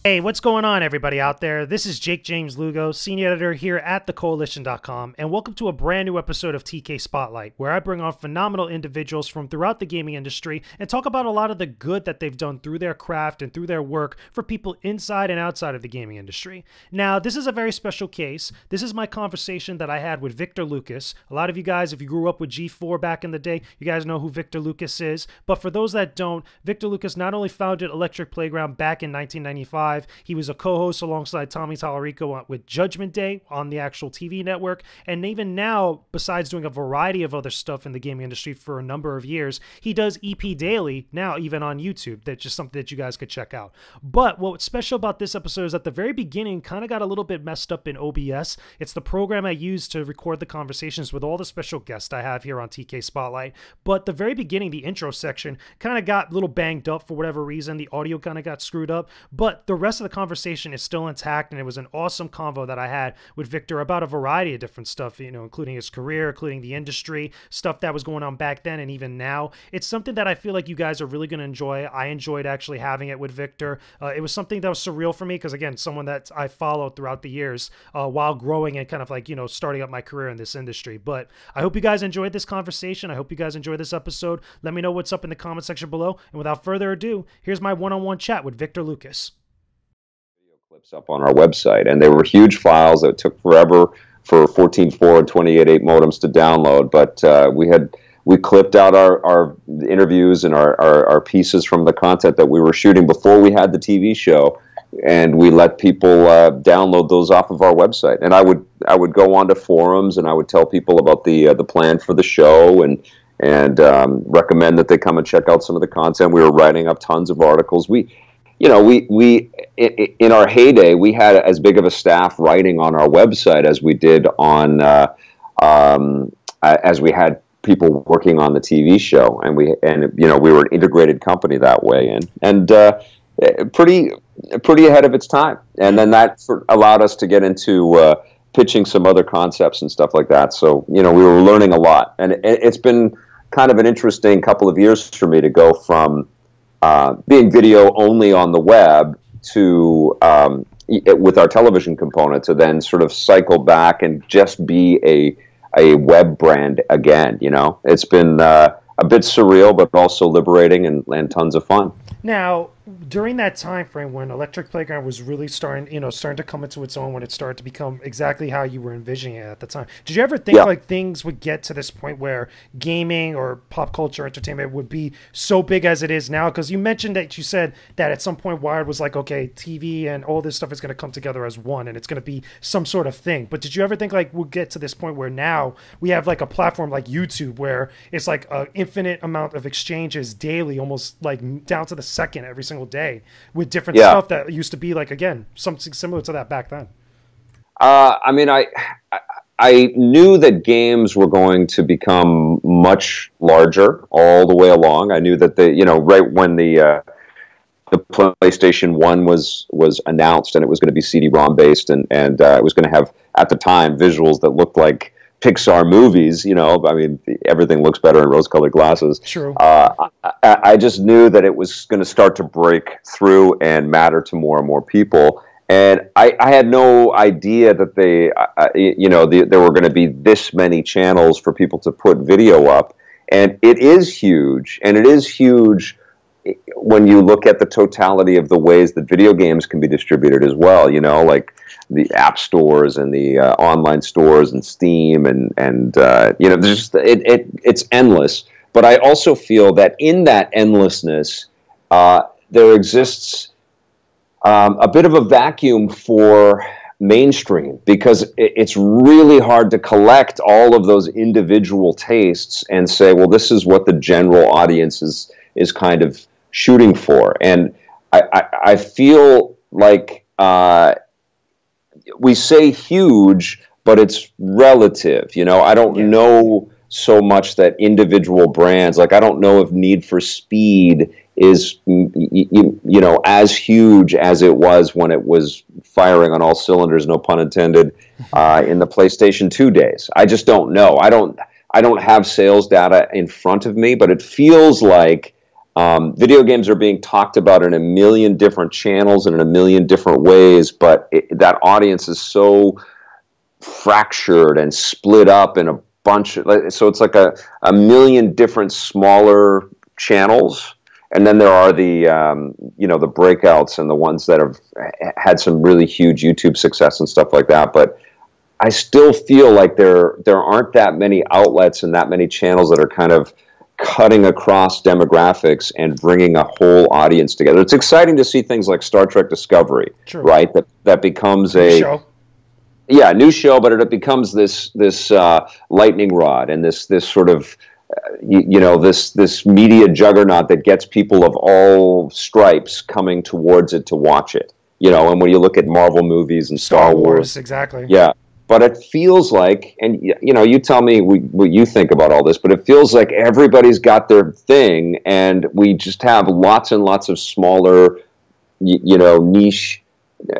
Hey, what's going on, everybody out there? This is Jakejames Lugo, Senior Editor here at thekoalition.com, and welcome to a brand new episode of TK Spotlight, where I bring on phenomenal individuals from throughout the gaming industry and talk about a lot of the good that they've done through their craft and through their work for people inside and outside of the gaming industry. Now, this is a very special case. This is my conversation that I had with Victor Lucas. A lot of you guys, if you grew up with G4 back in the day, you guys know who Victor Lucas is. But for those that don't, Victor Lucas not only founded Electric Playground back in 1995, he was a co-host alongside Tommy Tallarico with Judgement Day on the actual TV network. And even now, besides doing a variety of other stuff in the gaming industry for a number of years, he does EP Daily now, even on YouTube. That's just something that you guys could check out. But what's special about this episode is at the very beginning, kind of got a little bit messed up in OBS. It's the program I use to record the conversations with all the special guests I have here on TK Spotlight. But the very beginning, the intro section, kind of got a little banged up for whatever reason. The audio kind of got screwed up. But the rest of the conversation is still intact, and it was an awesome convo that I had with Victor about a variety of different stuff, including his career, including the industry, stuff that was going on back then and even now. It's something that I feel like you guys are really going to enjoy. I enjoyed actually having it with Victor. It was something that was surreal for me because, again, someone that I followed throughout the years while growing and kind of like, starting up my career in this industry. But I hope you guys enjoyed this conversation. I hope you guys enjoyed this episode. Let me know what's up in the comment section below. And without further ado, here's my one-on-one chat with Victor Lucas. Clips up on our website, and they were huge files that took forever for 14.4 and 28.8 modems to download, but we clipped out our interviews and our pieces from the content that we were shooting before we had the TV show, and we let people download those off of our website. And I would go onto forums and I would tell people about the plan for the show and recommend that they come and check out some of the content. We were writing up tons of articles. We in our heyday, we had as big of a staff writing on our website as we did on as we had people working on the TV show, and we were an integrated company that way, and pretty ahead of its time. And then that allowed us to get into pitching some other concepts and stuff like that. So we were learning a lot, and it's been kind of an interesting couple of years for me to go from being video only on the web to with our television component to then sort of cycle back and just be a web brand again. It's been a bit surreal, but also liberating and tons of fun. Now, during that time frame when Electric Playground was really starting to come into its own, when it started to become exactly how you were envisioning it at the time, did you ever think like things would get to this point where gaming or pop culture entertainment would be so big as it is now? Because you mentioned that you said that at some point Wired was like, okay, TV and all this stuff is going to come together as one, and it's going to be some sort of thing. But did you ever think like we'll get to this point where now we have like a platform like YouTube where it's like an infinite amount of exchanges daily, almost like down to the second every single day, with different stuff that used to be like, again, something similar to that back then? I mean, I knew that games were going to become much larger all the way along. I knew that right when the PlayStation 1 was announced, and it was going to be CD-ROM based, and it was going to have, at the time, visuals that looked like Pixar movies. I mean, everything looks better in rose-colored glasses. True. I just knew that it was going to start to break through and matter to more and more people. And I had no idea that there were going to be this many channels for people to put video up. And it is huge. And it is huge when you look at the totality of the ways that video games can be distributed as well, like the app stores and the online stores and Steam and there's just it's endless. But I also feel that in that endlessness, there exists a bit of a vacuum for mainstream, because it's really hard to collect all of those individual tastes and say, well, this is what the general audience is kind of shooting for. And I feel like we say huge, but it's relative. I don't know so much that individual brands, like I don't know if Need for Speed is as huge as it was when it was firing on all cylinders, no pun intended, in the PlayStation 2 days. I just don't know. I don't have sales data in front of me, but it feels like Video games are being talked about in a million different channels and in a million different ways, but that audience is so fractured and split up in a bunch of, so it's like a million different smaller channels, and then there are the the breakouts and the ones that have had some really huge YouTube success and stuff like that. But I still feel like there aren't that many outlets and that many channels that are kind of cutting across demographics and bringing a whole audience together. It's exciting to see things like Star Trek Discovery, True. right? That becomes a show. Yeah, new show, but it becomes this lightning rod and this sort of this media juggernaut that gets people of all stripes coming towards it to watch it. And when you look at Marvel movies and Star Wars, exactly. Yeah, but it feels like, and you tell me what you think about all this, but it feels like everybody's got their thing, and we just have lots and lots of smaller, niche.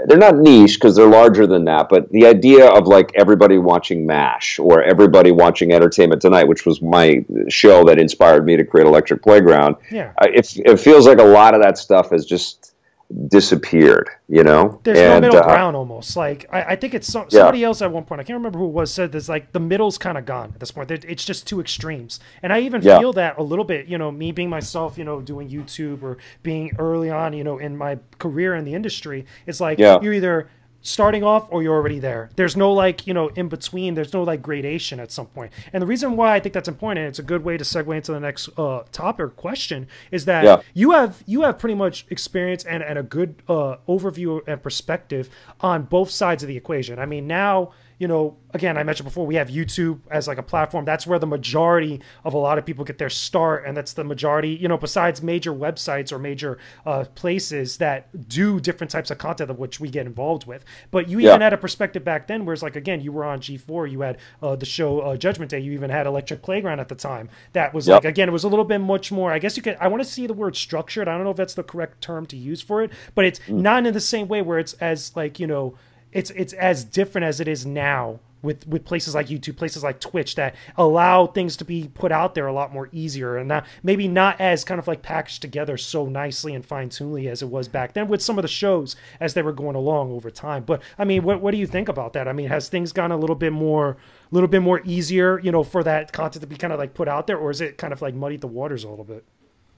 They're not niche because they're larger than that, but the idea of like everybody watching MASH or everybody watching Entertainment Tonight, which was my show that inspired me to create Electric Playground, it feels like a lot of that stuff has just disappeared, There's no middle ground almost. Like, I think it's somebody else at one point, I can't remember who it was, said this, like, the middle's kind of gone at this point. It's just two extremes. And I even feel that a little bit, me being myself, doing YouTube or being early on, in my career in the industry. It's like you're either starting off or you're already there. There's no like, in between. There's no like gradation at some point. And the reason why I think that's important, and it's a good way to segue into the next topic or question, is that you have pretty much experience and a good overview and perspective on both sides of the equation. I mean, now, again, I mentioned before, we have YouTube as like a platform. That's where the majority of a lot of people get their start. And that's the majority, besides major websites or major places that do different types of content of which we get involved with. But you even had a perspective back then where it's like, again, you were on G4, you had the show Judgment Day, you even had Electric Playground at the time. That was like, again, it was a little bit much more, I guess I want to see the word structured. I don't know if that's the correct term to use for it, but it's not in the same way where it's as like, it's as different as it is now with places like YouTube, places like Twitch that allow things to be put out there a lot more easier and maybe not as kind of like packaged together so nicely and fine-tunedly as it was back then with some of the shows as they were going along over time. But I mean, what do you think about that? I mean, has things gone a little bit more easier, for that content to be kind of like put out there, or is it kind of like muddied the waters a little bit?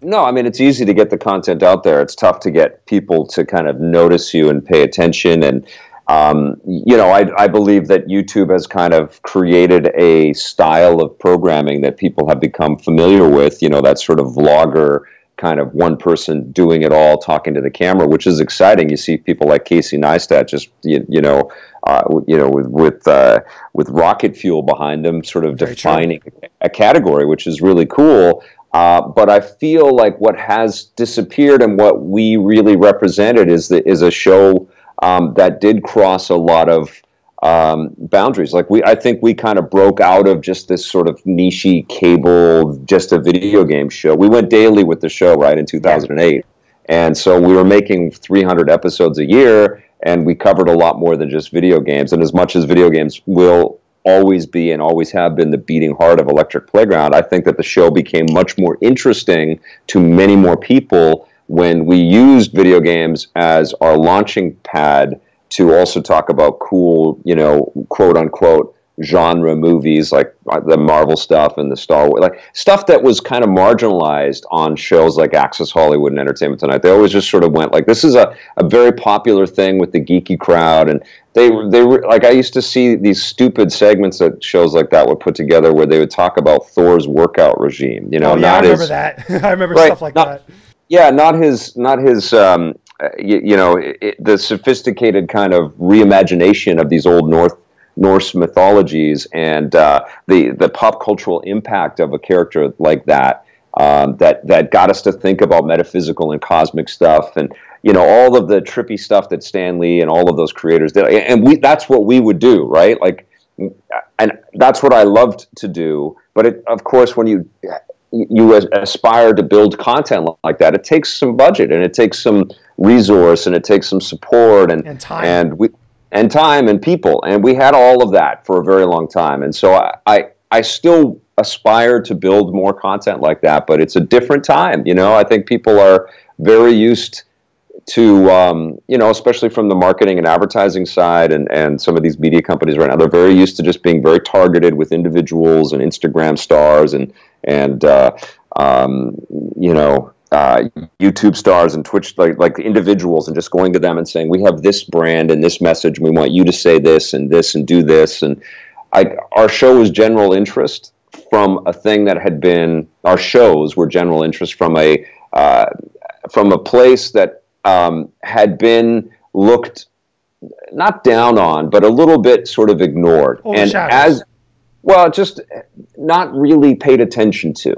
No, I mean, it's easy to get the content out there. It's tough to get people to kind of notice you and pay attention. And I believe that YouTube has kind of created a style of programming that people have become familiar with, that sort of vlogger kind of one person doing it all, talking to the camera, which is exciting. You see people like Casey Neistat just, with rocket fuel behind them, sort of defining a category, which is really cool. But I feel like what has disappeared and what we really represented is a show that did cross a lot of boundaries. Like I think we kind of broke out of just this sort of niche cable, just a video game show. We went daily with the show, right, in 2008. And so we were making 300 episodes a year, and we covered a lot more than just video games. And as much as video games will always be and always have been the beating heart of Electric Playground, I think that the show became much more interesting to many more people when we used video games as our launching pad to also talk about cool, quote unquote, genre movies like the Marvel stuff and the Star Wars, like stuff that was kind of marginalized on shows like Access Hollywood and Entertainment Tonight. They always just sort of went like, this is a very popular thing with the geeky crowd. And they were like, I used to see these stupid segments that shows like that would put together where they would talk about Thor's workout regime, I remember that. I remember stuff like that. Yeah, not his the sophisticated kind of reimagination of these old Norse mythologies and the pop cultural impact of a character like that that got us to think about metaphysical and cosmic stuff, and all of the trippy stuff that Stan Lee and all of those creators did, and that's what we would do, right? Like, and that's what I loved to do. But of course, when you aspire to build content like that, it takes some budget and it takes some resource and it takes some support and time and people, and we had all of that for a very long time. And so I I still aspire to build more content like that, but it's a different time. I think people are very used to, especially from the marketing and advertising side and some of these media companies right now, they're very used to just being very targeted with individuals and Instagram stars and YouTube stars and Twitch, like individuals, and just going to them and saying, we have this brand and this message, and we want you to say this and do this. And our show was general interest from a thing that had been, our shows were general interest from a place that had been looked not down on, but a little bit sort of ignored, and just not really paid attention to.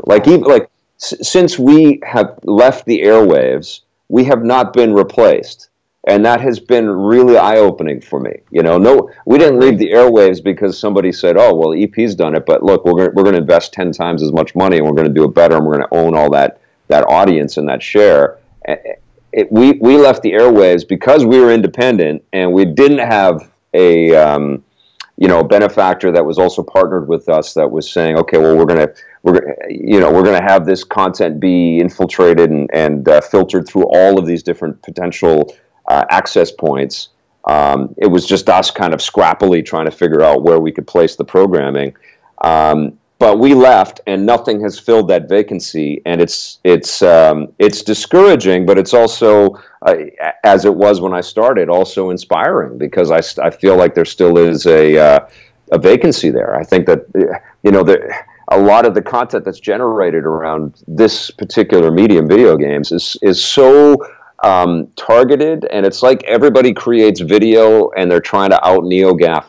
Since we have left the airwaves, we have not been replaced. And that has been really eye-opening for me. No, we didn't leave the airwaves because somebody said, "Oh, well, EP's done it." But look, we're going to invest 10 times as much money, and we're going to do it better, and we're going to own all that audience and that share. We left the airwaves because we were independent, and we didn't have a benefactor that was also partnered with us that was saying, "Okay, well, we're going to have this content be infiltrated and filtered through all of these different potential access points." It was just us kind of scrappily trying to figure out where we could place the programming. But we left, and nothing has filled that vacancy, and it's discouraging, but it's also, as it was when I started, also inspiring, because I feel like there still is a vacancy there. I think that a lot of the content that's generated around this particular medium, video games, is so targeted, and it's like everybody creates video and they're trying to out NeoGAF,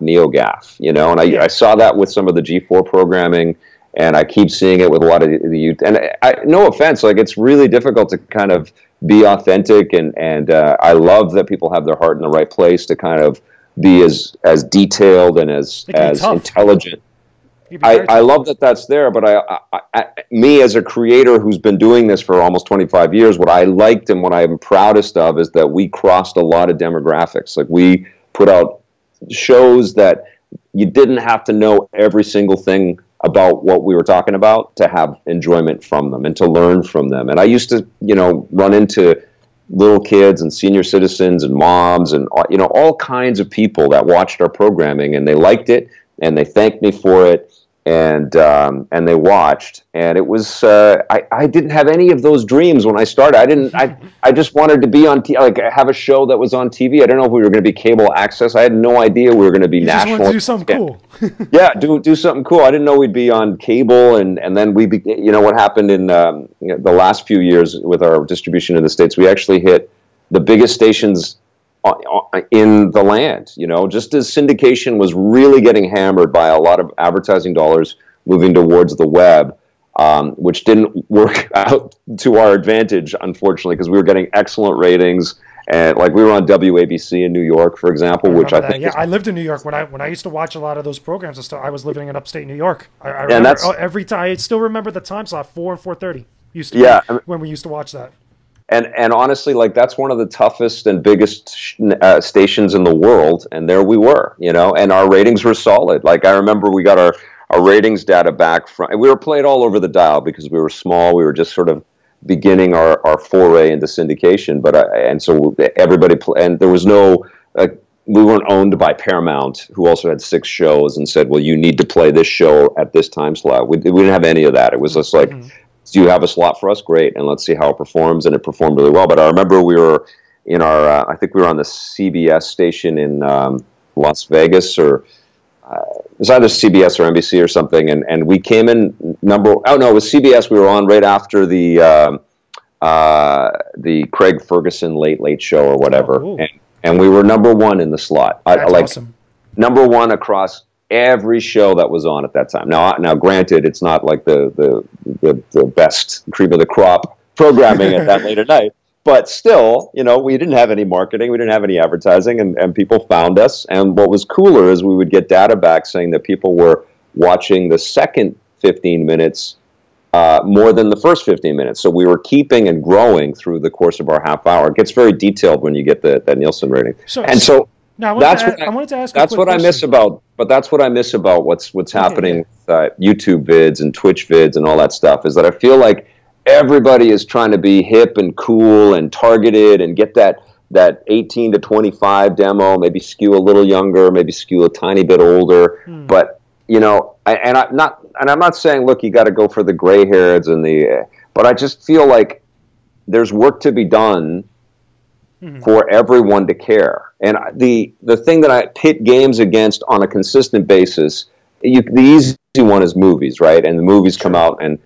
and I saw that with some of the G4 programming, and I keep seeing it with a lot of the youth, and no offense, it's really difficult to kind of be authentic, and I love that people have their heart in the right place to kind of be as detailed and as intelligent. I love that that's there, but me as a creator who's been doing this for almost 25 years, what I liked and what I'm proudest of is that we crossed a lot of demographics. We put out shows that you didn't have to know every single thing about what we were talking about to have enjoyment from them and to learn from them. And I used to, run into little kids and senior citizens and moms and, all kinds of people that watched our programming, and they liked it, and they thanked me for it, and they watched, and it was I didn't have any of those dreams when I started. I just wanted to be on have a show that was on TV. I didn't know if we were going to be cable access. I had no idea we were going to be national. Just wanted to do something cool. Yeah, do something cool. I didn't know we'd be on cable, and then what happened in the last few years with our distribution in the States, we actually hit the biggest stations in the land, just as syndication was really getting hammered by a lot of advertising dollars moving towards the web, which didn't work out to our advantage, unfortunately, because we were getting excellent ratings. And we were on WABC in New York, for example, which I think I lived in New York when I used to watch a lot of those programs and stuff. I was living in upstate New York. I remember every time. I still remember the time slot, 4 and 4:30. Used to be when we used to watch that. And honestly, that's one of the toughest and biggest stations in the world, and there we were, and our ratings were solid. I remember we got our ratings data back from, and we were played all over the dial because we were small. We were just sort of beginning our foray into syndication, and so everybody, and there was no, we weren't owned by Paramount, who also had 6 shows and said, well, you need to play this show at this time slot. We didn't have any of that. It was just do you have a slot for us? Great, and let's see how it performs. And it performed really well. But I remember we were in our, I think we were on the CBS station in Las Vegas, or it was either CBS or NBC or something. And we came in it was CBS. We were on right after the Craig Ferguson Late Show or whatever. Oh, and we were #1 in the slot. That's awesome. #1 across every show that was on at that time. Now, granted, it's not like the best cream of the crop programming at that late at night, but still, we didn't have any marketing, we didn't have any advertising, and people found us. And what was cooler is we would get data back saying that people were watching the second 15 minutes more than the first 15 minutes. So we were keeping and growing through the course of our half hour. It gets very detailed when you get that Nielsen rating. No, That's I wanted to ask a that's quick what I miss question. about, but that's what I miss about what's Okay, happening yeah. with YouTube vids and Twitch vids and all that stuff is that I feel like everybody is trying to be hip and cool and targeted and get that 18 to 25 demo, maybe skew a little younger, maybe skew a tiny bit older. Hmm. But I'm not saying, look, you got to go for the gray hairs but I just feel like there's work to be done for everyone to care. And the thing that I pit games against on a consistent basis, the easy one is movies, right? And the movies come Sure. out, and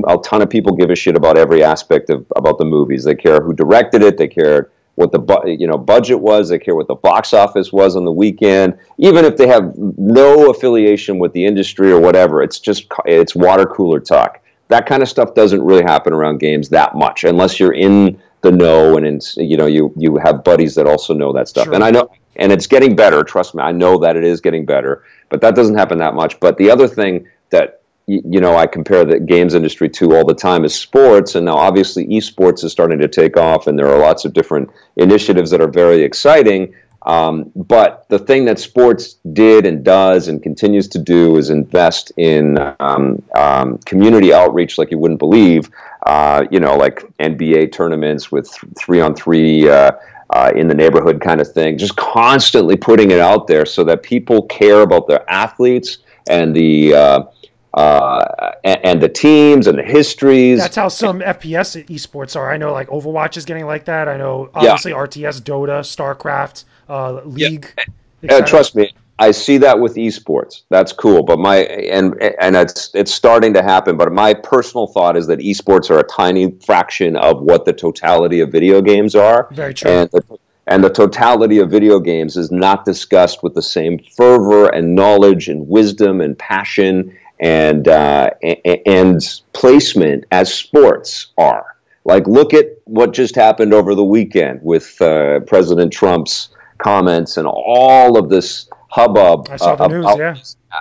a ton of people give a shit about every aspect about the movies. They care who directed it. They care what the budget was. They care what the box office was on the weekend. Even if they have no affiliation with the industry or whatever, it's water cooler talk. That kind of stuff doesn't really happen around games that much, unless you're in the know and you have buddies that also know that stuff. Sure. And I know, and it's getting better. Trust me, I know that it is getting better. But that doesn't happen that much. But the other thing that I compare the games industry to all the time is sports, and now obviously eSports is starting to take off, and there are lots of different initiatives that are very exciting. But the thing that sports did and does and continues to do is invest in community outreach like you wouldn't believe. Like NBA tournaments with 3-on-3 in the neighborhood kind of thing. Just constantly putting it out there so that people care about their athletes and the teams and the histories. That's how some FPS esports are. I know like Overwatch is getting like that. I know obviously RTS, Dota, StarCraft, League. Trust me, I see that with esports. That's cool, but it's starting to happen. But my personal thought is that esports are a tiny fraction of what the totality of video games are. Very true. And the totality of video games is not discussed with the same fervor and knowledge and wisdom and passion and placement as sports are. Like, look at what just happened over the weekend with President Trump's comments and all of this hubbub I saw the news, yeah.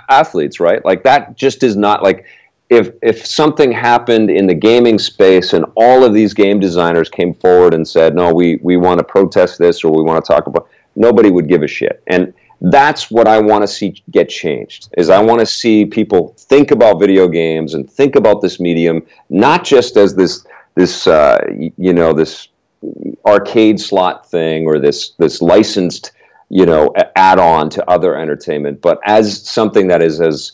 athletes, right? Like, that just is not like, if something happened in the gaming space and all of these game designers came forward and said, no, we want to protest this or we want to talk about, nobody would give a shit. And that's what I want to see get changed, is I want to see people think about video games and think about this medium, not just as this arcade slot thing or this licensed, add-on to other entertainment, but as something that is as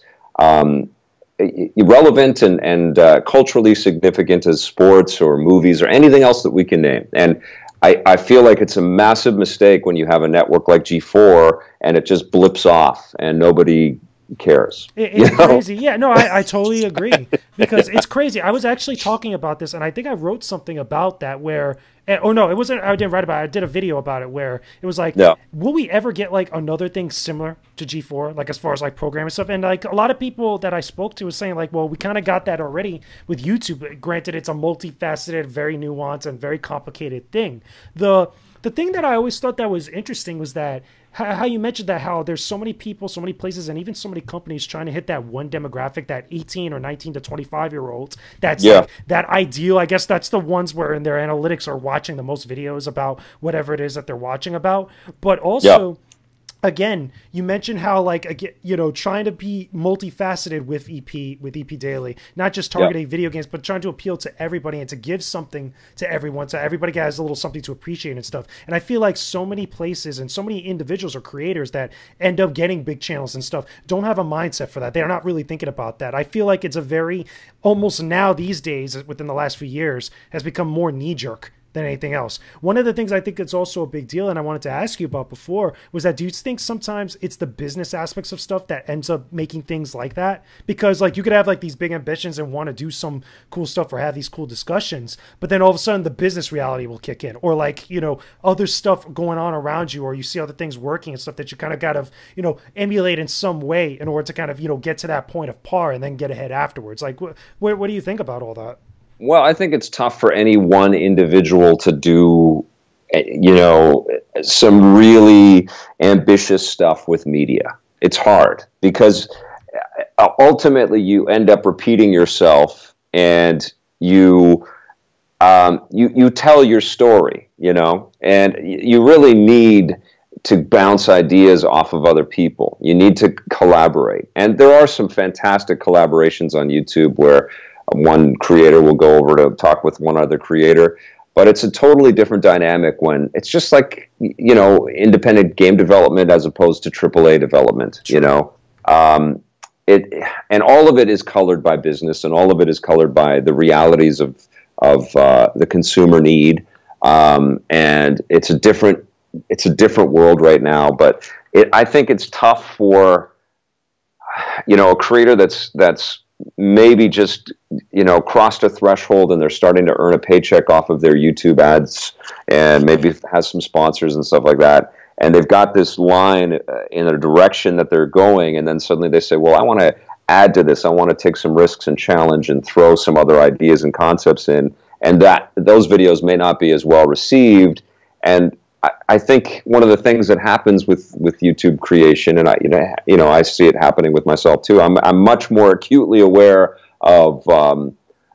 relevant and culturally significant as sports or movies or anything else that we can name. And I feel like it's a massive mistake when you have a network like G4 and it just blips off and nobody cares. It's crazy. Yeah, no, I totally agree, because it's crazy. I was actually talking about this, and I think I wrote something about that where, oh no, it wasn't, I didn't write about it. I did a video about it where it was like, will we ever get like another thing similar to G4, like as far as like programming stuff? And like a lot of people that I spoke to was saying like, well, we kind of got that already with YouTube. Granted, it's a multifaceted, very nuanced and very complicated thing. The thing that I always thought that was interesting was that how you mentioned that how there's so many people, so many places, and even so many companies trying to hit that one demographic, that 18 or 19 to 25-year-olds. That's like that ideal. I guess that's the ones where in their analytics are watching the most videos about whatever it is that they're watching about. But also, again, you mentioned how trying to be multifaceted with EP Daily, not just targeting video games, but trying to appeal to everybody and to give something to everyone, so everybody has a little something to appreciate and stuff. And I feel like so many places and so many individuals or creators that end up getting big channels and stuff don't have a mindset for that. They're not really thinking about that. I feel like it's a very, almost now these days, within the last few years, has become more knee-jerk than anything else. One of the things I think it's also a big deal, and I wanted to ask you about before, was that do you think sometimes it's the business aspects of stuff that ends up making things like that? Because like you could have like these big ambitions and want to do some cool stuff or have these cool discussions, but then all of a sudden the business reality will kick in, or like, other stuff going on around you, or you see other things working and stuff that you kind of got to, emulate in some way in order to kind of, get to that point of par and then get ahead afterwards. Like, what do you think about all that? Well, I think it's tough for any one individual to do, some really ambitious stuff with media. It's hard because ultimately you end up repeating yourself, and you tell your story, and you really need to bounce ideas off of other people. You need to collaborate. And there are some fantastic collaborations on YouTube where one creator will go over to talk with one other creator. But it's a totally different dynamic when it's just like, you know, independent game development as opposed to AAA development, you know. And all of it is colored by business, and all of it is colored by the realities of the consumer need. And it's a different world right now. But I think it's tough for, you know, a creator that's maybe just, you know, crossed a threshold and they're starting to earn a paycheck off of their YouTube ads and maybe has some sponsors and stuff like that. And they've got this line in a direction that they're going, and then suddenly they say, well, I want to add to this. I want to take some risks and challenge and throw some other ideas and concepts in. And that those videos may not be as well received. And I think one of the things that happens with YouTube creation, and I see it happening with myself too. I'm much more acutely aware of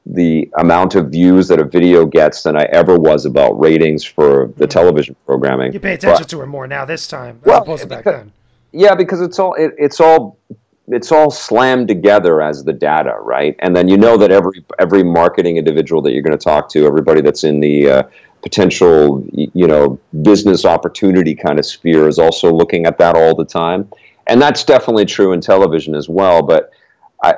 the amount of views that a video gets than I ever was about ratings for the television programming. You pay attention to it more now this time as opposed to back then. Yeah, because it's all slammed together as the data, right? And then you know that every marketing individual that you're going to talk to, everybody that's in the potential, you know, business opportunity kind of sphere is also looking at that all the time. And that's definitely true in television as well. But,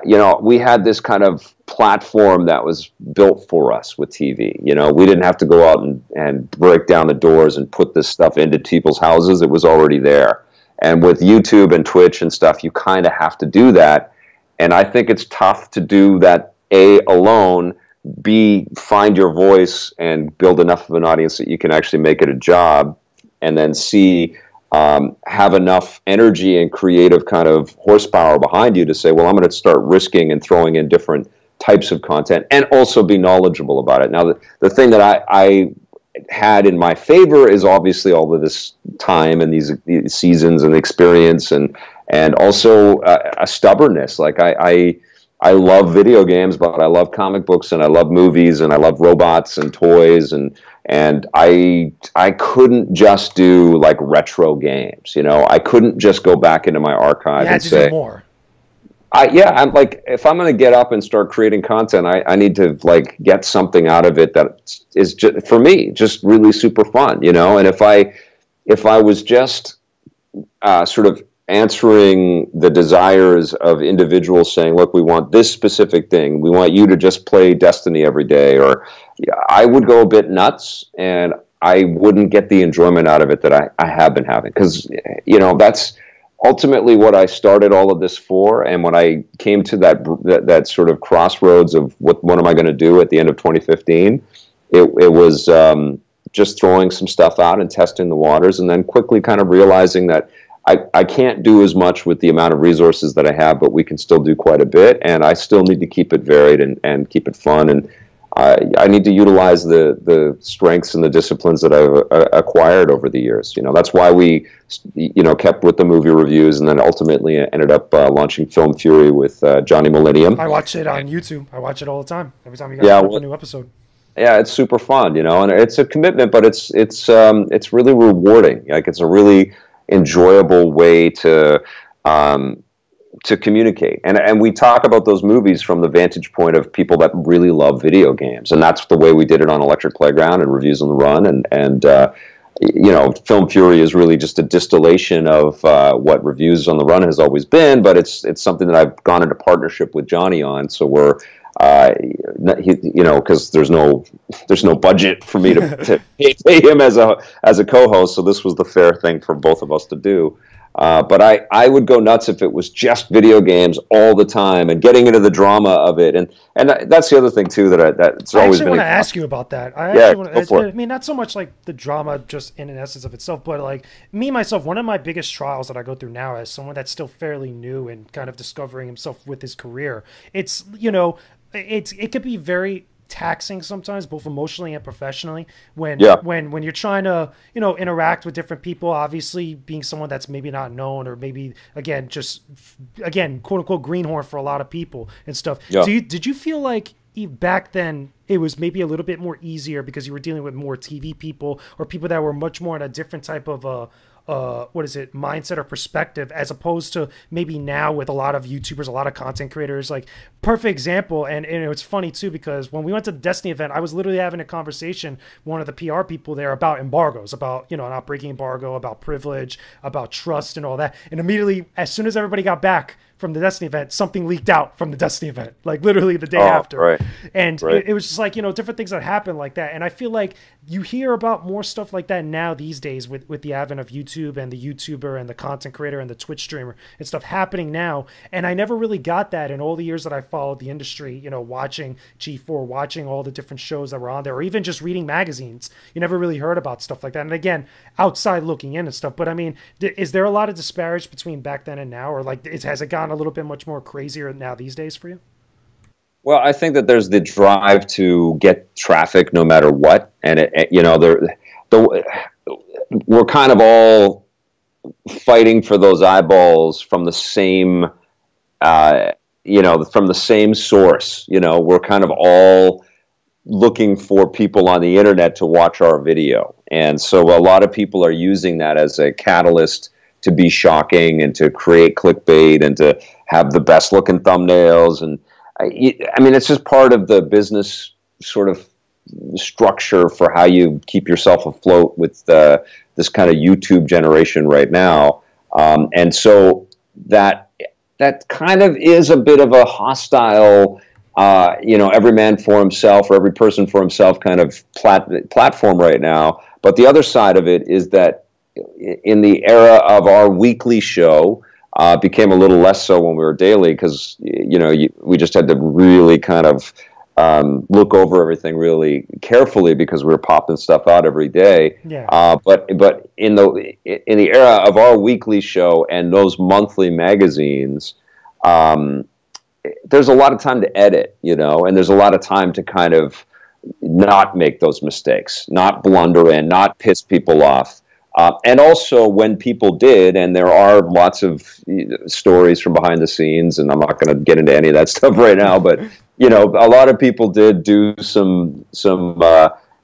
you know, we had this kind of platform that was built for us with TV. You know, we didn't have to go out and break down the doors and put this stuff into people's houses. It was already there. And with YouTube and Twitch and stuff, you kind of have to do that. And I think it's tough to do that, A, alone, B, find your voice and build enough of an audience that you can actually make it a job, and then C, have enough energy and creative kind of horsepower behind you to say, well, I'm going to start risking and throwing in different types of content and also be knowledgeable about it. Now, the thing that I had in my favor is obviously all of this time and these seasons and experience and also a stubbornness. Like I love video games, but I love comic books and I love movies and I love robots and toys and I couldn't just do like retro games, you know. I couldn't just go back into my archive and say do more. I'm like, if I'm going to get up and start creating content, I need to like get something out of it that is just, for me, just really super fun, you know. And if I was just sort of answering the desires of individuals saying, look, we want this specific thing, we want you to just play Destiny every day, or I would go a bit nuts and I wouldn't get the enjoyment out of it that I have been having, because, you know, that's ultimately what I started all of this for. And when I came to that sort of crossroads of what am I going to do at the end of 2015, it was just throwing some stuff out and testing the waters, and then quickly kind of realizing that I can't do as much with the amount of resources that I have, but we can still do quite a bit, and I still need to keep it varied and keep it fun. And I need to utilize the strengths and the disciplines that I've acquired over the years. You know, that's why we, you know, kept with the movie reviews, and then ultimately ended up launching Film Fury with Johnny Millennium. I watch it on YouTube. I watch it all the time. Every time you guys put up a new episode. Yeah, it's super fun, you know, and it's a commitment, but it's really rewarding. Like, it's a really enjoyable way to communicate, and we talk about those movies from the vantage point of people that really love video games, and that's the way we did it on Electric Playground and Reviews on the Run, and you know, Film Fury is really just a distillation of what Reviews on the Run has always been, but it's something that I've gone into partnership with Johnny on, so we're you know, because there's no budget for me to pay him as a co-host, so this was the fair thing for both of us to do. But I would go nuts if it was just video games all the time and getting into the drama of it, and that's the other thing too that's always been. I want to ask you about that. I mean, not so much like the drama just in an essence of itself, but like me myself, one of my biggest trials that I go through now as someone that's still fairly new and kind of discovering himself with his career, it's, you know, it could be very taxing sometimes, both emotionally and professionally, when you're trying to, you know, interact with different people, obviously being someone that's maybe not known, or maybe quote unquote greenhorn for a lot of people and stuff. Did you feel like back then it was maybe a little bit more easier because you were dealing with more TV people or people that were much more in a different type of what is it, mindset or perspective, as opposed to maybe now with a lot of YouTubers, a lot of content creators. Like, perfect example, and it's funny too, because when we went to the Destiny event, I was literally having a conversation with one of the PR people there about embargoes, about, you know, not breaking embargo, about privilege, about trust and all that. And immediately, as soon as everybody got back from the Destiny event, something leaked out from the Destiny event, like literally the day after. Right. And right. it was just like, you know, different things that happen like that. And I feel like you hear about more stuff like that now these days with the advent of YouTube and the YouTuber and the content creator and the Twitch streamer and stuff happening now. And I never really got that in all the years that I followed the industry, you know, watching G4, watching all the different shows that were on there, or even just reading magazines. You never really heard about stuff like that. And again, outside looking in and stuff. But I mean, is there a lot of disparage between back then and now? Or like, has it gotten a little bit much more crazier now these days for you? Well, I think that there's the drive to get traffic no matter what, and you know, we're kind of all fighting for those eyeballs from the same, you know, from the same source. You know, we're kind of all looking for people on the internet to watch our video, and so a lot of people are using that as a catalyst to be shocking and to create clickbait and to have the best looking thumbnails. And I mean, it's just part of the business sort of structure for how you keep yourself afloat with this kind of YouTube generation right now. And so that kind of is a bit of a hostile, you know, every man for himself or every person for himself kind of platform right now. But the other side of it is that in the era of our weekly show, became a little less so when we were daily, because you know, we just had to really kind of look over everything really carefully because we were popping stuff out every day. Yeah. But in the era of our weekly show and those monthly magazines, there's a lot of time to edit, you know, and there's a lot of time to kind of not make those mistakes, not blunder in, not piss people off. And also when people did, and there are lots of stories from behind the scenes, and I'm not going to get into any of that stuff right now, but, you know, a lot of people did do some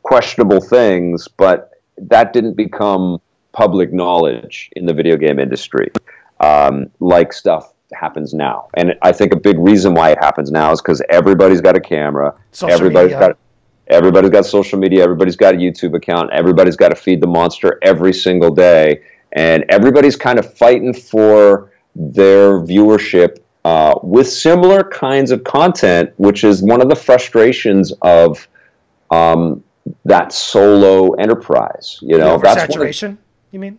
questionable things, but that didn't become public knowledge in the video game industry, like stuff happens now. And I think a big reason why it happens now is because everybody's got a camera, everybody's got social media, everybody's got a YouTube account, everybody's got to feed the monster every single day, and everybody's kind of fighting for their viewership with similar kinds of content, which is one of the frustrations of that solo enterprise. You know, that's saturation, you mean?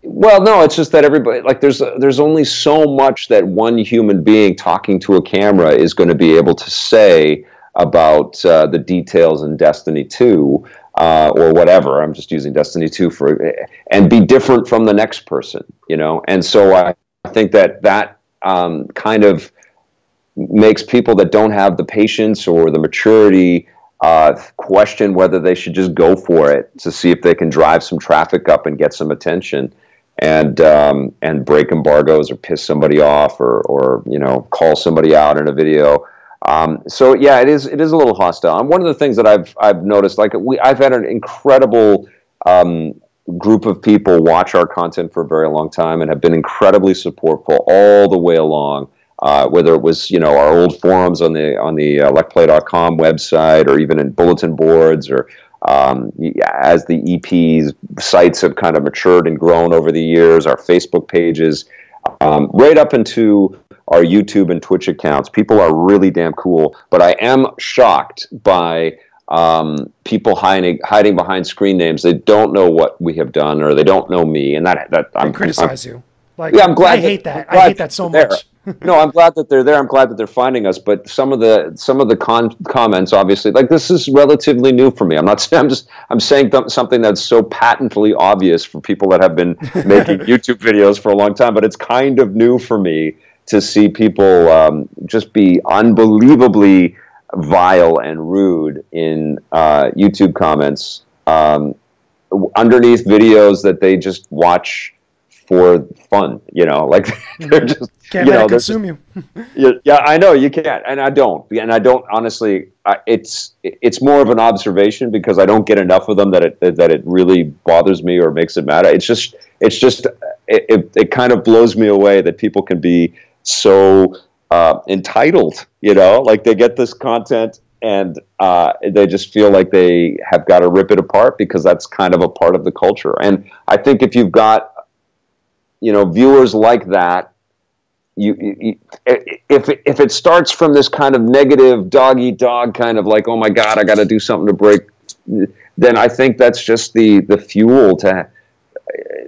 Well, no, it's just that everybody, like, there's only so much that one human being talking to a camera is going to be able to say about the details in Destiny 2 or whatever. I'm just using Destiny 2 and be different from the next person, you know? And so I think that kind of makes people that don't have the patience or the maturity question whether they should just go for it to see if they can drive some traffic up and get some attention and break embargoes or piss somebody off or you know, call somebody out in a video. So yeah, it is a little hostile. And one of the things that I've noticed, like I've had an incredible group of people watch our content for a very long time and have been incredibly supportful all the way along. Whether it was, you know, our old forums on the LecPlay.com website, or even in bulletin boards, or as the EP's sites have kind of matured and grown over the years, our Facebook pages, right up into our YouTube and Twitch accounts. People are really damn cool, but I am shocked by people hiding behind screen names. They don't know what we have done, or they don't know me, and that I criticize you. Like, yeah, I'm glad. I hate that. I hate that so much. No, I'm glad that they're there. I'm glad that they're finding us. But some of the comments, obviously, like, this is relatively new for me. I'm saying something that's so patently obvious for people that have been making YouTube videos for a long time. But it's kind of new for me to see people just be unbelievably vile and rude in YouTube comments underneath videos that they just watch for fun, like they're just can't let it consume you. Yeah, I know you can't, and I don't honestly. It's more of an observation because I don't get enough of them that it really bothers me or makes it matter. It kind of blows me away that people can be so entitled, like they get this content and they just feel like they have got to rip it apart because that's kind of a part of the culture. And I think if you've got viewers like that, if it starts from this kind of negative dog eat dog kind of like, oh my God, I got to do something to break, then I think that's just the fuel to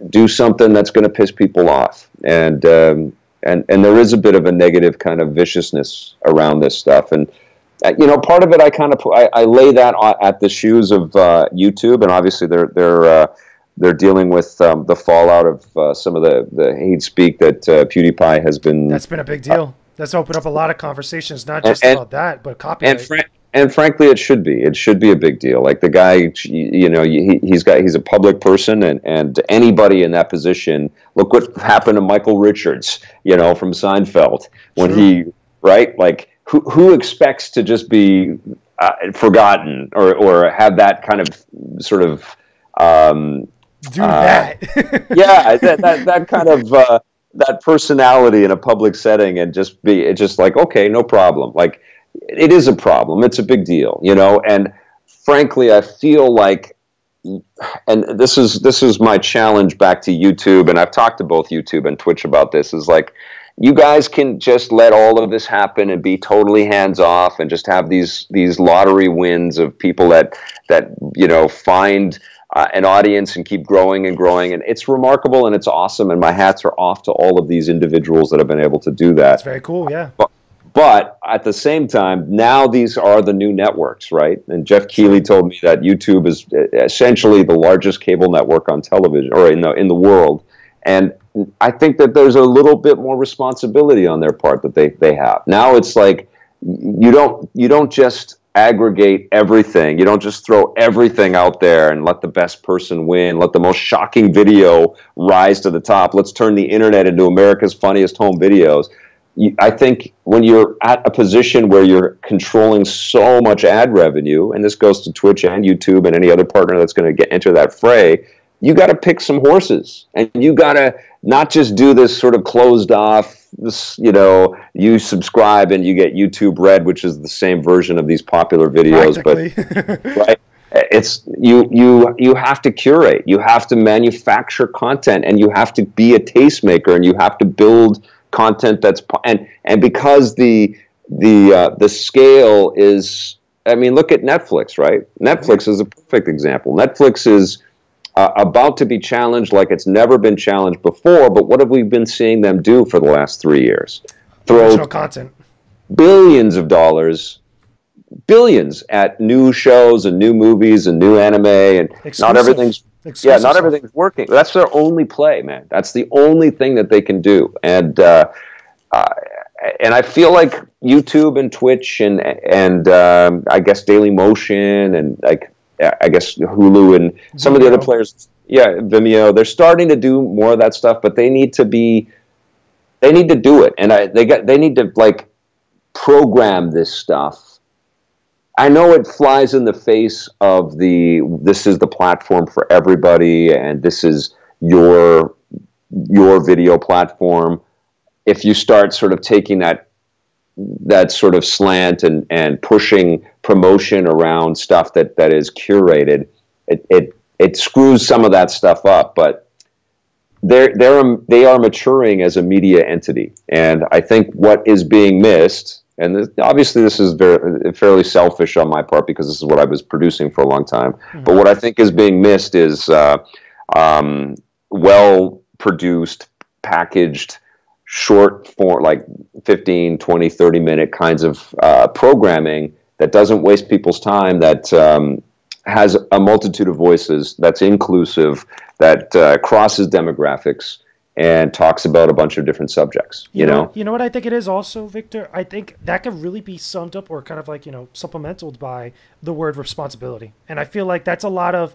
do something that's going to piss people off. And there is a bit of a negative kind of viciousness around this stuff. And part of it, I lay that at the shoes of YouTube, and obviously they're dealing with the fallout of some of the hate speak that PewDiePie has been. That's been a big deal. That's opened up a lot of conversations, not just about that, but copyright. And frankly, it should be. It should be a big deal. Like the guy, he's a public person, and anybody in that position. Look what happened to Michael Richards, from Seinfeld when he like. Who expects to just be forgotten or have that kind of sort of do that? Yeah, that kind of that personality in a public setting and just like, okay, no problem. Like it is a problem. It's a big deal, And frankly, I feel like, and this is my challenge back to YouTube, and I've talked to both YouTube and Twitch about this. Is like, you guys can just let all of this happen and be totally hands off and just have these lottery wins of people that find an audience and keep growing and growing, and it's remarkable and it's awesome, and my hats are off to all of these individuals that have been able to do that. That's very cool, yeah. But at the same time, now these are the new networks, right? And Jeff Keighley told me that YouTube is essentially the largest cable network on television or in the world, and I think that there's a little bit more responsibility on their part that they have. Now it's like you don't just aggregate everything. You don't just throw everything out there and let the best person win. Let the most shocking video rise to the top. Let's turn the internet into America's funniest home videos. I think when you're at a position where you're controlling so much ad revenue, and this goes to Twitch and YouTube and any other partner that's going to enter that fray, you got to pick some horses, and you got to not just do this sort of closed off, you subscribe and you get YouTube Red, which is the same version of these popular videos, but right. It's you have to curate, you have to manufacture content, and you have to be a tastemaker, and you have to build content that's and because the scale is, I mean, look at Netflix, right? Netflix is a perfect example. Netflix is about to be challenged like it's never been challenged before, but what have we been seeing them do for the last 3 years? Original content. Billions of dollars, billions at new shows and new movies and new anime, and not everything's working. That's their only play, man. That's the only thing that they can do, and I feel like YouTube and Twitch and I guess Dailymotion and I guess Hulu and some of the other players, Vimeo, they're starting to do more of that stuff, but they need to do it, and they need to like program this stuff. I know it flies in the face of this is the platform for everybody, and this is your video platform. If you start sort of taking that sort of slant and pushing promotion around stuff that is curated, it screws some of that stuff up. But they are maturing as a media entity, and I think what is being missed, and obviously this is fairly selfish on my part because this is what I was producing for a long time. Mm-hmm. But what I think is being missed is well produced, packaged, short form, like 15, 20, 30 minute kinds of programming that doesn't waste people's time, that has a multitude of voices, that's inclusive, that crosses demographics, and talks about a bunch of different subjects, you know? You know what I think it is also, Victor? I think that could really be summed up or kind of like, supplemental by the word responsibility. And I feel like that's a lot of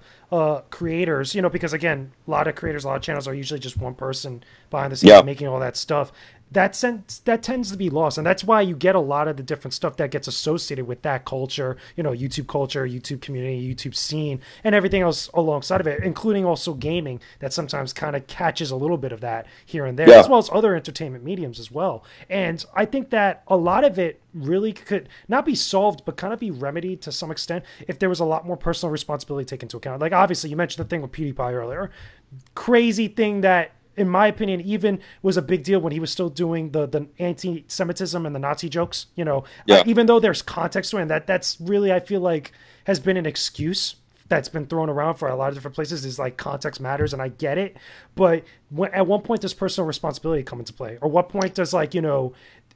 creators, because again, a lot of creators, a lot of channels are usually just one person behind the scenes making all that stuff. That tends to be lost, and that's why you get a lot of the different stuff that gets associated with that culture, YouTube culture, YouTube community, YouTube scene, and everything else alongside of it, including also gaming that sometimes kind of catches a little bit of that here and there, as well as other entertainment mediums as well. And I think that a lot of it really could not be solved, but kind of be remedied to some extent if there was a lot more personal responsibility taken into account. Like, obviously, you mentioned the thing with PewDiePie earlier. Crazy thing that, in my opinion, even was a big deal when he was still doing the anti-Semitism and the Nazi jokes, even though there's context to it, and that's really, I feel like, has been an excuse that's been thrown around for a lot of different places, is like context matters, and I get it. But at one point does personal responsibility come into play? Or what point does, like,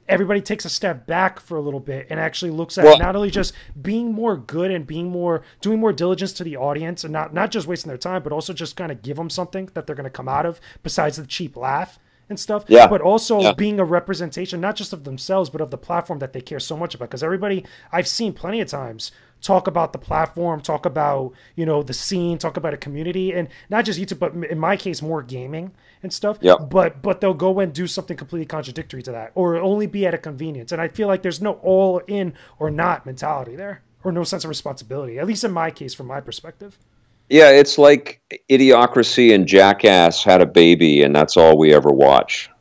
everybody takes a step back for a little bit and actually looks at not only just being more good and doing more diligence to the audience, and not just wasting their time, but also just kind of give them something that they're going to come out of besides the cheap laugh and stuff, but also being a representation, not just of themselves, but of the platform that they care so much about. Because everybody, I've seen plenty of times, talk about the platform, talk about, the scene, talk about a community, and not just YouTube, but in my case, more gaming and stuff. But they'll go and do something completely contradictory to that, or only be at a convenience. And I feel like there's no all in or not mentality there, or no sense of responsibility, at least in my case, from my perspective. Yeah, it's like Idiocracy and Jackass had a baby, and that's all we ever watch.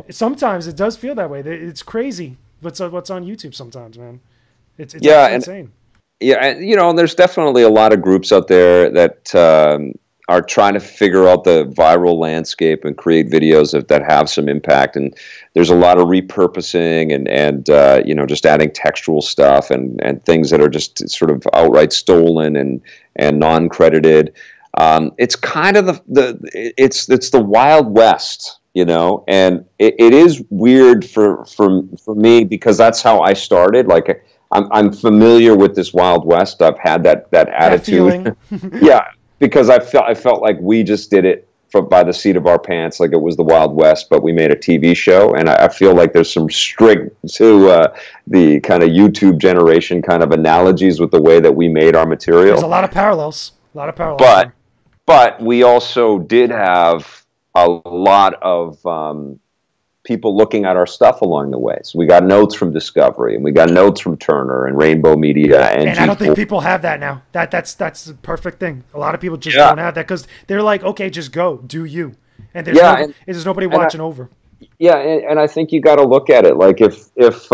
Sometimes it does feel that way. It's crazy what's on YouTube sometimes, man. It's insane. And there's definitely a lot of groups out there that are trying to figure out the viral landscape and create videos that have some impact. And there's a lot of repurposing and just adding textual stuff and things that are just sort of outright stolen and non-credited. It's kind of it's the Wild West, and it is weird for me, because that's how I started. Like, I'm familiar with this Wild West. I've had that attitude. Yeah, because I felt like we just did it by the seat of our pants, like it was the Wild West, but we made a TV show. And I feel like there's some strict to the kind of YouTube generation kind of analogies with the way that we made our material. There's a lot of parallels. But we also did have a lot of people looking at our stuff along the way. So we got notes from Discovery, and we got notes from Turner and Rainbow Media, and I don't think people have that now. That's the perfect thing. A lot of people just don't have that, because they're like, okay, just go, do you, and there's nobody watching over. Yeah, and I think you got to look at it like if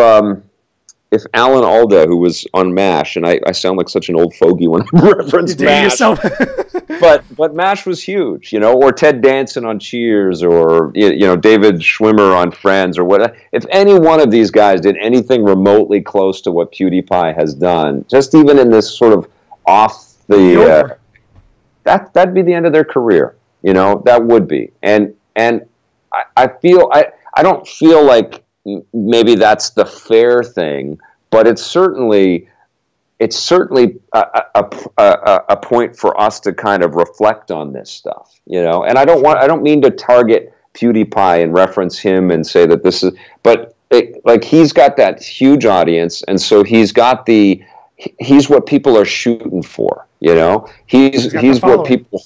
Alan Alda, who was on MASH, and I sound like such an old fogey when I reference MASH, but MASH was huge, or Ted Danson on Cheers, or David Schwimmer on Friends, or what. If any one of these guys did anything remotely close to what PewDiePie has done, just even in this sort of off the that'd be the end of their career. That would be, and I don't feel like maybe that's the fair thing, but it's certainly a point for us to kind of reflect on this stuff, And I don't mean to target PewDiePie and reference him and say that this is, but like he's got that huge audience, and so he's what people are shooting for, He's what people.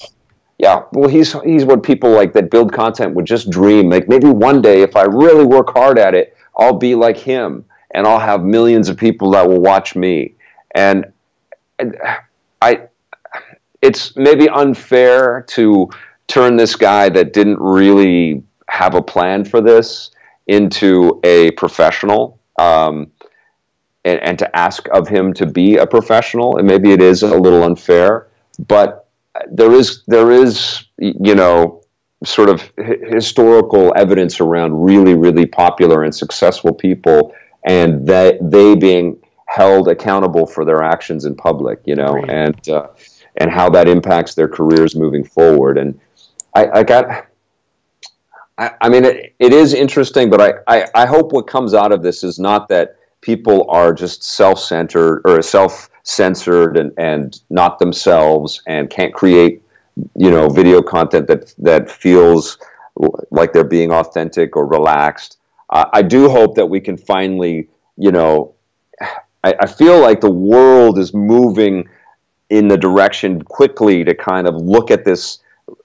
Yeah, well, he's what people like that build content would just dream. Like, maybe one day, if I really work hard at it, I'll be like him, and I'll have millions of people that will watch me. And it's maybe unfair to turn this guy that didn't really have a plan for this into a professional, and to ask of him to be a professional. And maybe it is a little unfair, but there is sort of historical evidence around really, really popular and successful people, and they being held accountable for their actions in public, and how that impacts their careers moving forward. And I mean, it is interesting, but I hope what comes out of this is not that people are just self-centered or self-censored and not themselves and can't create video content that feels like they're being authentic or relaxed. I do hope that we can finally, I feel like the world is moving in the direction quickly to kind of look at this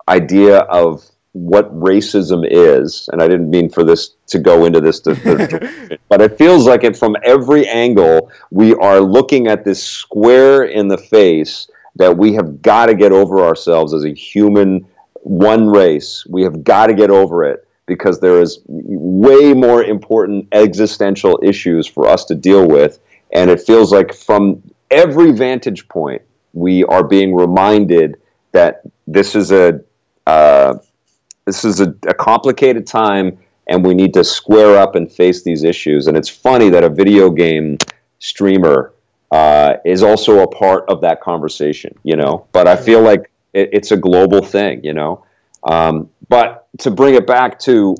idea of what racism is. And I didn't mean for this to go into this, but it feels like it from every angle, we are looking at this square in the face that we have got to get over ourselves as a human, one race. We have got to get over it because there is way more important existential issues for us to deal with. And it feels like from every vantage point, we are being reminded that this is a complicated time, and we need to square up and face these issues. And it's funny that a video game streamer is also a part of that conversation, But I feel like it's a global thing, But to bring it back to,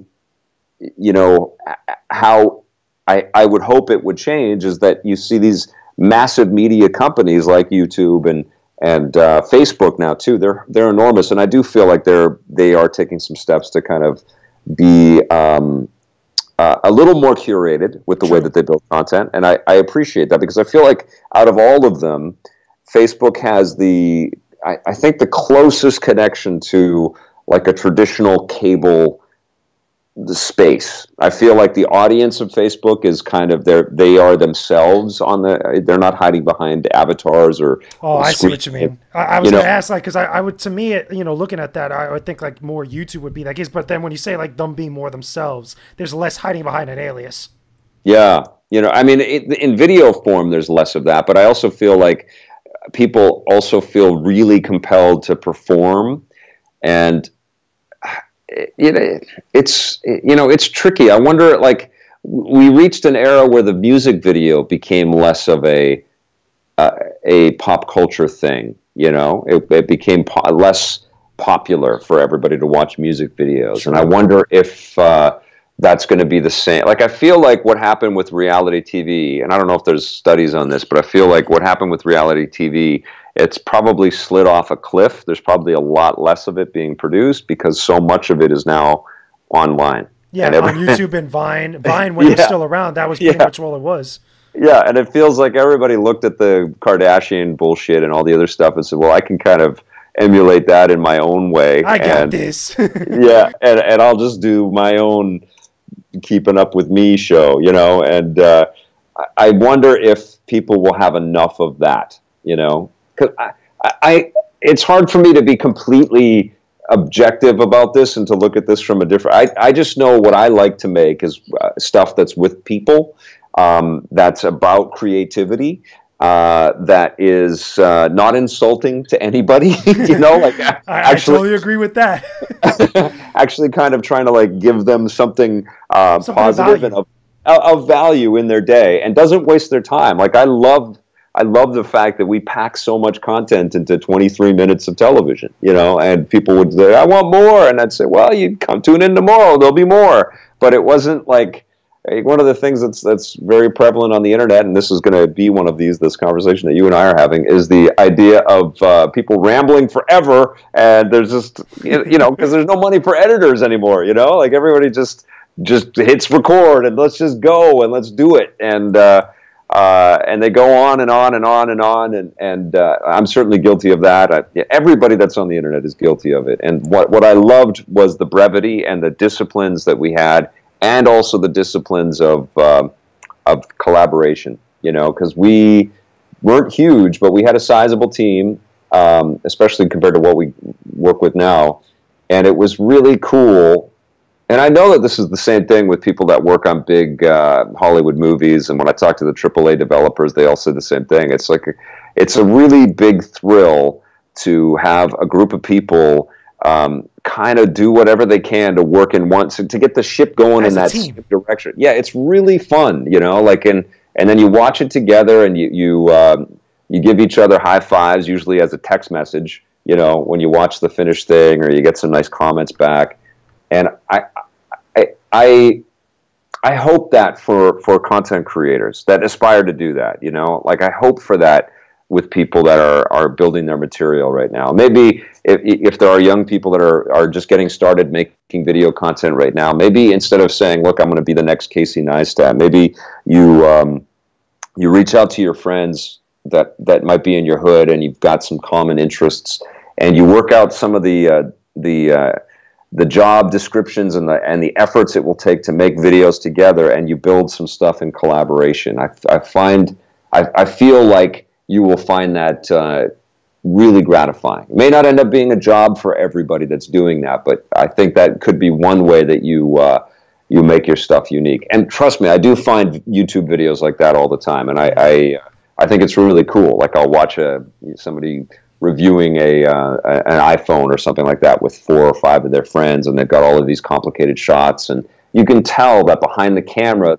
how I would hope it would change is that you see these massive media companies like YouTube and Facebook now too. They're enormous, and I do feel like they are taking some steps to kind of be a little more curated with the way that they build content, and I appreciate that because I feel like out of all of them, Facebook has I think the closest connection to like a traditional cable space. I feel like the audience of Facebook is kind of they are themselves they're not hiding behind avatars or. Oh, I see what you mean. I was going to ask, like, because I would, to me, looking at that, I would think like more YouTube would be that case. But then when you say like them being more themselves, there's less hiding behind an alias. Yeah, I mean, in video form, there's less of that. But I also feel like people also feel really compelled to perform, and it's tricky. I wonder, like, we reached an era where the music video became less of a pop culture thing. It became less popular for everybody to watch music videos, Sure. And I wonder if that's going to be the same. Like, I feel like what happened with reality TV, and I don't know if there's studies on this, but I feel like what happened with reality TV, it's probably slid off a cliff. There's probably a lot less of it being produced because so much of it is now online. Yeah, on YouTube and Vine. Vine, when it was still around, that was pretty much all it was. Yeah, and it feels like everybody looked at the Kardashian bullshit and all the other stuff and said, well, I can kind of emulate that in my own way. I got this. Yeah, and I'll just do my own Keeping Up With Me show, and I wonder if people will have enough of that, Because it's hard for me to be completely objective about this and to look at this from a different. I just know what I like to make is stuff that's with people, that's about creativity, that is not insulting to anybody. Like I totally agree with that. Actually, kind of trying to like give them something positive and of value in their day, and doesn't waste their time. Like I love the fact that we pack so much content into 23 minutes of television, and people would say, I want more. And I'd say, well, you come tune in tomorrow, there'll be more. But it wasn't like one of the things that's very prevalent on the internet, and this is going to be one of this conversation that you and I are having, is the idea of people rambling forever, and there's just, because there's no money for editors anymore, like everybody just hits record and let's just go and let's do it. And they go on and on and on and on, and I'm certainly guilty of that. Everybody that's on the internet is guilty of it. And what I loved was the brevity and the disciplines that we had, and also the disciplines of collaboration. Because we weren't huge, but we had a sizable team, especially compared to what we work with now, and it was really cool. And I know that this is the same thing with people that work on big Hollywood movies. And when I talk to the AAA developers, they all say the same thing. It's like it's a really big thrill to have a group of people kind of do whatever they can to work in to get the ship going in that same direction. Yeah, it's really fun, and then you watch it together, and you give each other high fives, usually as a text message, when you watch the finished thing, or you get some nice comments back. And I hope that for content creators that aspire to do that, like I hope for that, with people that are building their material right now. Maybe if there are young people that are just getting started making video content right now, maybe instead of saying, look, I'm going to be the next Casey Neistat, maybe you reach out to your friends that might be in your hood and you've got some common interests, and you work out some of the job descriptions and the efforts it will take to make videos together, and you build some stuff in collaboration. I feel like you will find that really gratifying. It may not end up being a job for everybody that's doing that, but I think that could be one way that you make your stuff unique. And trust me, I do find YouTube videos like that all the time, and I think it's really cool. Like I'll watch somebody reviewing an iPhone or something like that with 4 or 5 of their friends, and they've got all of these complicated shots, and you can tell that behind the camera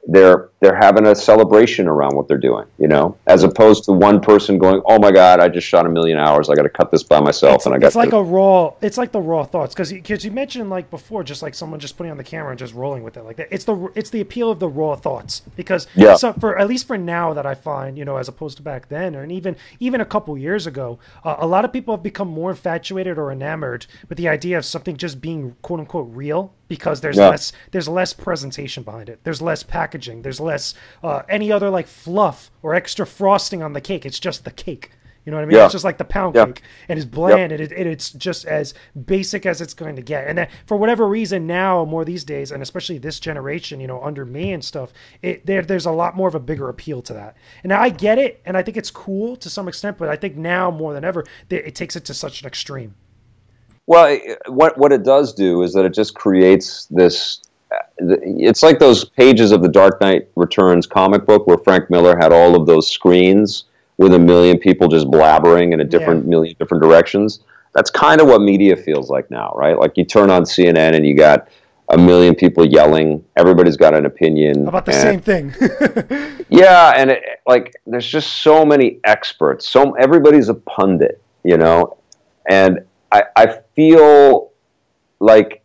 they're having a celebration around what they're doing, you know, as opposed to one person going, oh my God, I just shot 1,000,000 hours. I got to cut this by myself. It's like the raw thoughts. Cause you mentioned like before, just like someone just putting on the camera and just rolling with it like that. It's the appeal of the raw thoughts, because at least for now that I find, you know, as opposed to back then, and even a couple years ago, a lot of people have become more infatuated or enamored with the idea of something just being quote unquote real, because there's less presentation behind it. There's less packaging. There's less any other like fluff or extra frosting on the cake. It's just the cake. You know what I mean? It's just like the pound cake, and it's bland, and it's just as basic as it's going to get. And that, for whatever reason, now more these days, and especially this generation, you know, under me and stuff, there's a lot more of a bigger appeal to that. And I get it, and I think it's cool to some extent, but I think now more than ever, it takes it to such an extreme. Well, what it does do is that it just creates this. It's like those pages of the Dark Knight Returns comic book where Frank Miller had all of those screens with 1,000,000 people just blabbering in a million different directions. That's kind of what media feels like now, right? Like you turn on CNN and you got 1,000,000 people yelling. Everybody's got an opinion about the same thing. Yeah, and there's just so many experts. Everybody's a pundit, you know, and I feel like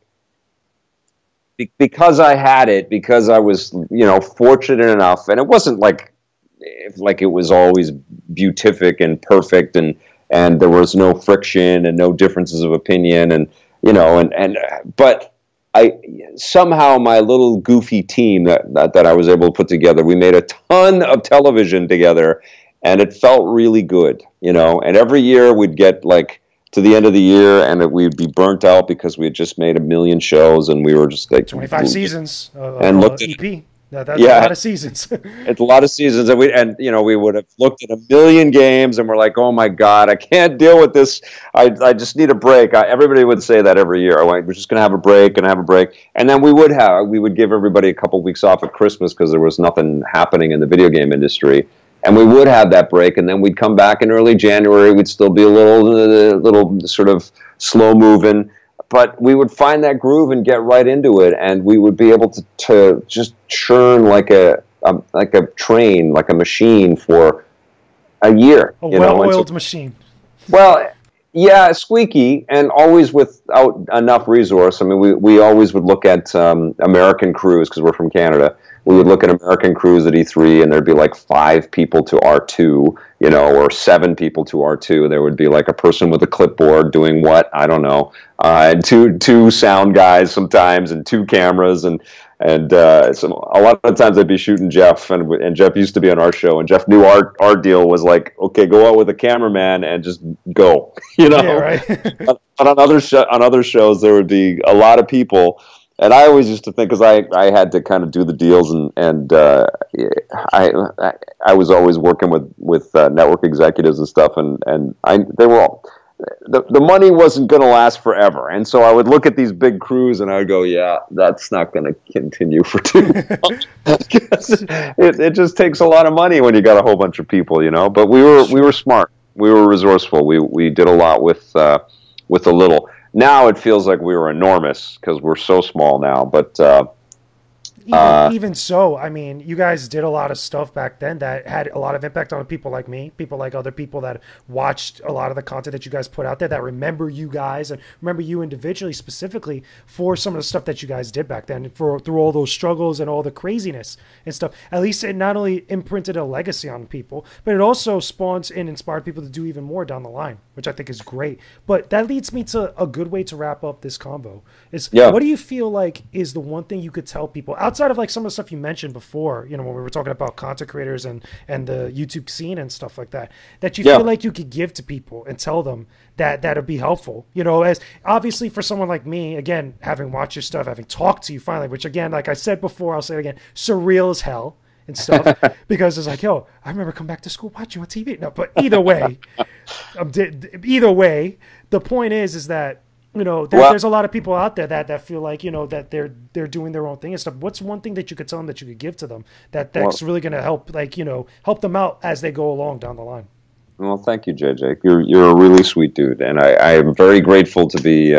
because I had it, because I was, you know, fortunate enough, and it wasn't like it was always beatific and perfect, and there was no friction and no differences of opinion, and you know, but somehow my little goofy team that I was able to put together, we made a ton of television together, and it felt really good, you know. And every year we'd get like to the end of the year, and we'd be burnt out because we had just made 1,000,000 shows, and we were just like 25 seasons and looked at EP. That's a lot of seasons. It's a lot of seasons, and you know, we would have looked at 1,000,000 games, and we're like, oh my God, I can't deal with this. I just need a break. Everybody would say that every year. We're just gonna have a break, and then we would give everybody a couple weeks off at Christmas because there was nothing happening in the video game industry. And we would have that break, and then we'd come back in early January. We'd still be a little sort of slow moving, but we would find that groove and get right into it, and we would be able to just churn like a train, like a machine for a year. A well-oiled machine. Well, yeah, squeaky, and always without enough resource. I mean, we always would look at American crews, because we're from Canada. We would look at American crews at E3, and there'd be like 5 people to R2, you know, or 7 people to R2. There would be like a person with a clipboard doing what? I don't know. And two sound guys sometimes, and 2 cameras, and a lot of times I'd be shooting Jeff, and Jeff used to be on our show, and Jeff knew our deal was like, okay, go out with a cameraman and just go, you know. Yeah, right. But on other shows there would be a lot of people. And I always used to think, because I had to kind of do the deals, and I was always working with network executives and stuff, and they were all, the money wasn't going to last forever, and so I would look at these big crews and I would go, yeah, that's not going to continue for too long. it just takes a lot of money when you got a whole bunch of people, you know. But we were smart, we were resourceful, we did a lot with a little. Now it feels like we were enormous because we're so small now, but Even so, I mean, you guys did a lot of stuff back then that had a lot of impact on people like me, people like other people that watched a lot of the content that you guys put out there, that remember you guys and remember you individually specifically for some of the stuff that you guys did back then, for through all those struggles and all the craziness and stuff. At least it not only imprinted a legacy on people, but it also spawns and inspired people to do even more down the line, which I think is great. But that leads me to a good way to wrap up this convo. Is what do you feel like is the one thing you could tell people outside of like some of the stuff you mentioned before, you know, when we were talking about content creators and the YouTube scene and stuff like that, that you feel like you could give to people and tell them that that'd be helpful, you know, as obviously for someone like me, again, having watched your stuff, having talked to you finally, which again, like I said before, I'll say it again, surreal as hell and stuff, because it's like, yo, I remember coming back to school watching on TV. No, but either way, the point is that, you know, there's a lot of people out there that feel like, you know, that they're doing their own thing and stuff. What's one thing that you could tell them that you could give to them that's really going to help, like, you know, help them out as they go along down the line? Well, thank you, JJ. You're a really sweet dude, and I am very grateful to be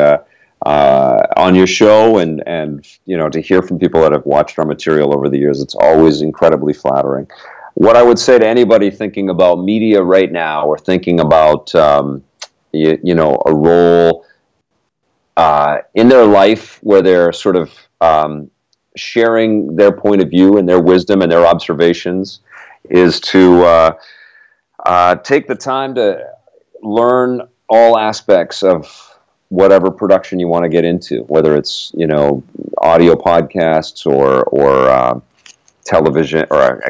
on your show and you know, to hear from people that have watched our material over the years. It's always incredibly flattering. What I would say to anybody thinking about media right now, or thinking about you know, a role in their life where they're sort of sharing their point of view and their wisdom and their observations, is to take the time to learn all aspects of whatever production you want to get into, whether it's, you know, audio podcasts or television, or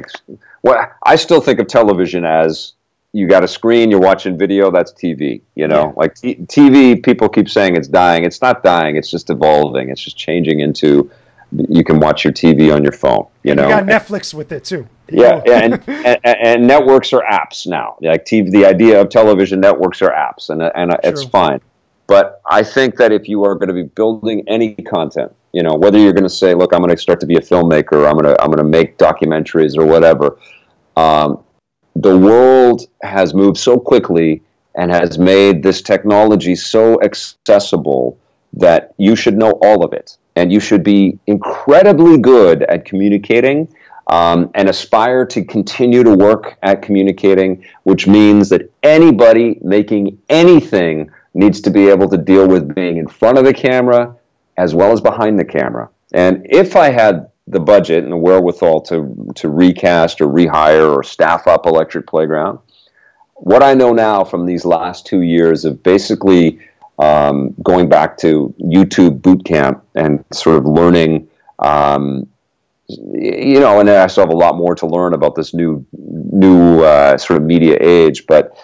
what I still think of television as, you got a screen, you're watching video, that's TV, you know, like TV, people keep saying it's dying. It's not dying. It's just evolving. It's just changing into, you can watch your TV on your phone, you know. You got Netflix with it too. Yeah. And networks are apps now. Like TV, the idea of television networks are apps, and it's fine. But I think that if you are going to be building any content, you know, whether you're going to say, look, I'm going to start to be a filmmaker, I'm going to make documentaries or whatever, the world has moved so quickly and has made this technology so accessible that you should know all of it. And you should be incredibly good at communicating, and aspire to continue to work at communicating, which means that anybody making anything needs to be able to deal with being in front of the camera as well as behind the camera. And if I had the budget and the wherewithal to recast or rehire or staff up Electric Playground, what I know now from these last 2 years of basically going back to YouTube boot camp and sort of learning, you know, and I still have a lot more to learn about this new sort of media age, but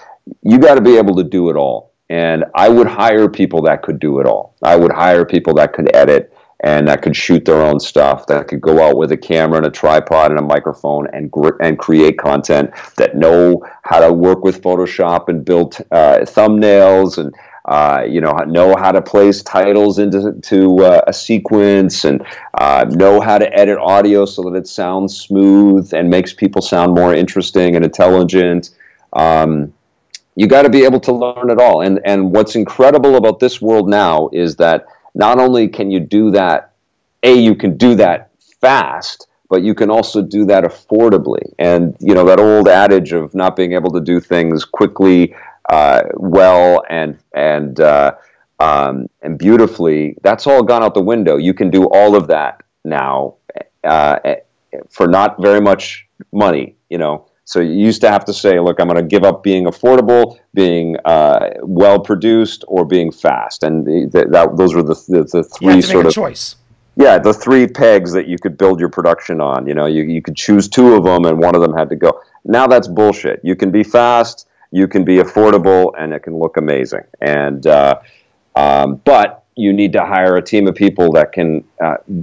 you got to be able to do it all. And I would hire people that could do it all. I would hire people that could edit and that could shoot their own stuff, that could go out with a camera and a tripod and a microphone and create content, that know how to work with Photoshop and build thumbnails, and you know how to place titles into a sequence, and know how to edit audio so that it sounds smooth and makes people sound more interesting and intelligent. You got to be able to learn it all. And what's incredible about this world now is that not only can you do that, you can do that fast, but you can also do that affordably. And, you know, that old adage of not being able to do things quickly, well, and beautifully, that's all gone out the window. You can do all of that now for not very much money, you know. So you used to have to say, look, I'm going to give up being affordable, being well-produced, or being fast. And those were the three sort of choice. Yeah, the three pegs that you could build your production on. You know, you could choose two of them, and one of them had to go. Now that's bullshit. You can be fast, you can be affordable, and it can look amazing. And but you need to hire a team of people that can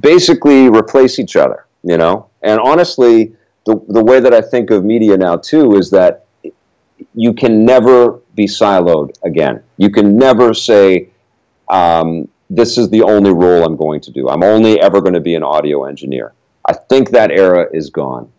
basically replace each other. You know, and honestly, the way that I think of media now, too, is that you can never be siloed again. You can never say, this is the only role I'm going to do. I'm only ever going to be an audio engineer. I think that era is gone.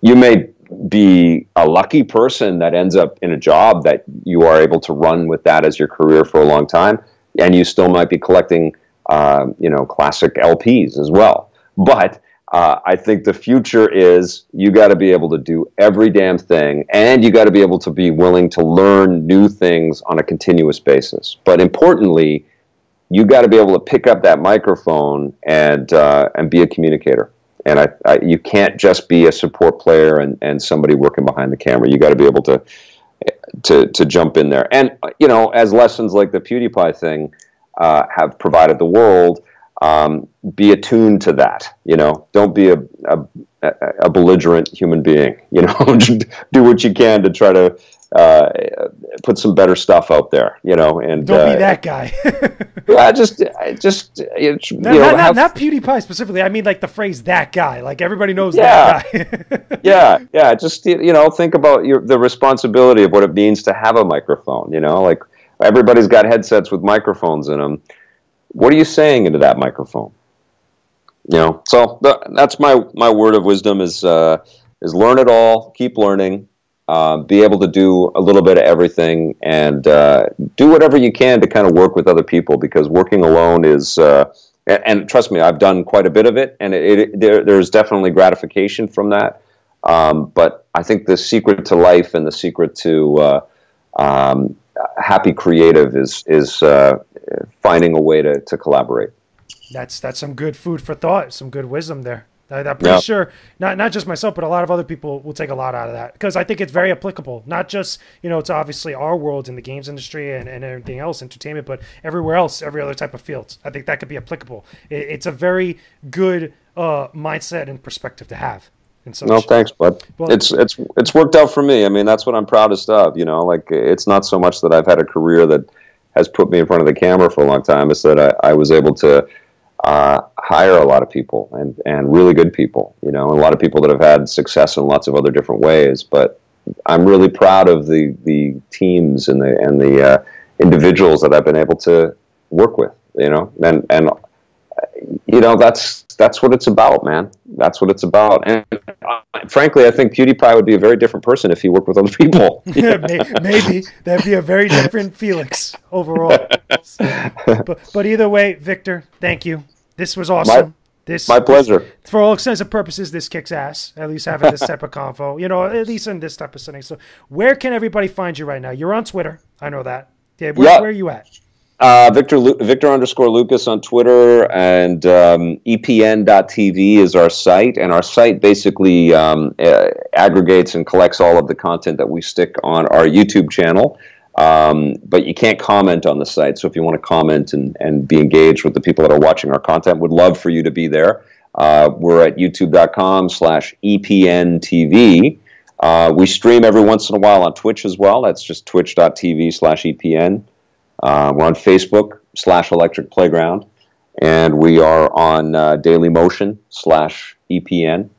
You may be a lucky person that ends up in a job that you are able to run with that as your career for a long time, and you still might be collecting, you know, classic LPs as well. But I think the future is you got to be able to do every damn thing, and you got to be able to be willing to learn new things on a continuous basis. But importantly, you got to be able to pick up that microphone and be a communicator. And you can't just be a support player and somebody working behind the camera. You got to be able to jump in there. And as lessons like the PewDiePie thing have provided the world, be attuned to that. Don't be a belligerent human being. Do what you can to try to put some better stuff out there. And don't be that guy. Not PewDiePie specifically. I mean, like the phrase "that guy." Like everybody knows that guy. yeah. Just think about the responsibility of what it means to have a microphone. Like everybody's got headsets with microphones in them. What are you saying into that microphone? So that's my word of wisdom is learn it all, keep learning, be able to do a little bit of everything, and do whatever you can to kind of work with other people, because working alone is, and trust me, I've done quite a bit of it, and there's definitely gratification from that. But I think the secret to life and the secret to happy creative is finding a way to collaborate. That's some good food for thought, some good wisdom there. I'm pretty sure not just myself, but a lot of other people will take a lot out of that, because I think it's very applicable, not just to obviously our world in the games industry and everything else, entertainment, but everywhere else, every other type of field. I think that could be applicable. It's a very good mindset and perspective to have. No, thanks, bud. Well, it's worked out for me. I mean, that's what I'm proudest of. Like it's not so much that I've had a career that has put me in front of the camera for a long time. It's that I was able to hire a lot of people and really good people, and a lot of people that have had success in lots of other different ways. But I'm really proud of the teams and the individuals that I've been able to work with, and that's what it's about, man. That's what it's about. And frankly, I think PewDiePie would be a very different person if he worked with other people. Maybe that'd be a very different Felix overall. But either way, Victor, thank you. This was awesome. My pleasure. For all intents and purposes, this kicks ass. At least having this type of convo, at least in this type of setting. So, where can everybody find you right now? You're on Twitter. I know that. Yeah. Where are you at? Victor_Lucas on Twitter, and EPN.TV is our site, and our site basically aggregates and collects all of the content that we stick on our YouTube channel, but you can't comment on the site. So if you want to comment and be engaged with the people that are watching our content, would love for you to be there. We're at youtube.com/EPNTV. We stream every once in a while on Twitch as well. That's just twitch.tv/EPN. We're on Facebook /Electric Playground, and we are on Dailymotion/EPN.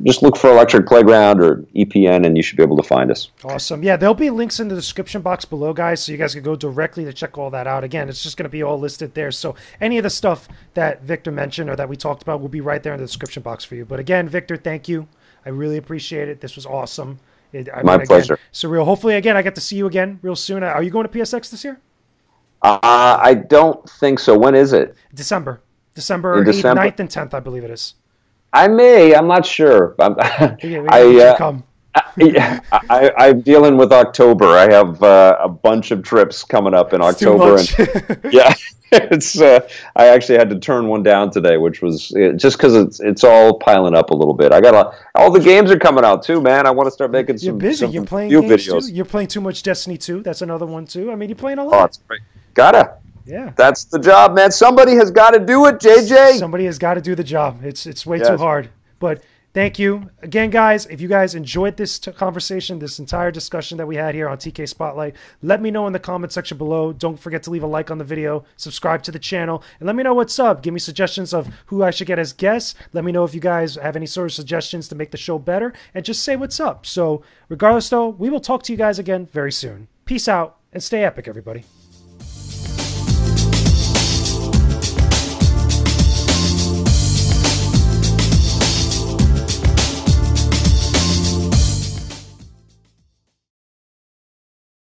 Just look for Electric Playground or EPN, and you should be able to find us. Awesome. Yeah, there'll be links in the description box below, guys, so you guys can go directly to check all that out. Again, it's just going to be all listed there. So any of the stuff that Victor mentioned or that we talked about will be right there in the description box for you. But again, Victor, thank you. I really appreciate it. This was awesome. My pleasure. Surreal. Hopefully, again, I get to see you again real soon. Are you going to PSX this year? I don't think so. When is it? December 8th, 9th, and 10th, I believe it is. I may. I'm not sure. I'm dealing with October. I have a bunch of trips coming up in October. It's I actually had to turn one down today, which was just because it's all piling up a little bit. I got all the games are coming out too, man. I want to start making some. You're busy. You're playing games videos. Too. You're playing too much Destiny 2. That's another one too. I mean, you're playing a lot. Oh, that's great. Gotta. Yeah. That's the job, man. Somebody has got to do it, JJ. Somebody has got to do the job. It's way too hard. But thank you again, guys. If you guys enjoyed this conversation, this entire discussion that we had here on TK Spotlight, let me know in the comment section below. Don't forget to leave a like on the video, subscribe to the channel, and let me know what's up. Give me suggestions of who I should get as guests. Let me know if you guys have any sort of suggestions to make the show better, and just say what's up. So regardless, though, we will talk to you guys again very soon. Peace out, and stay epic, everybody.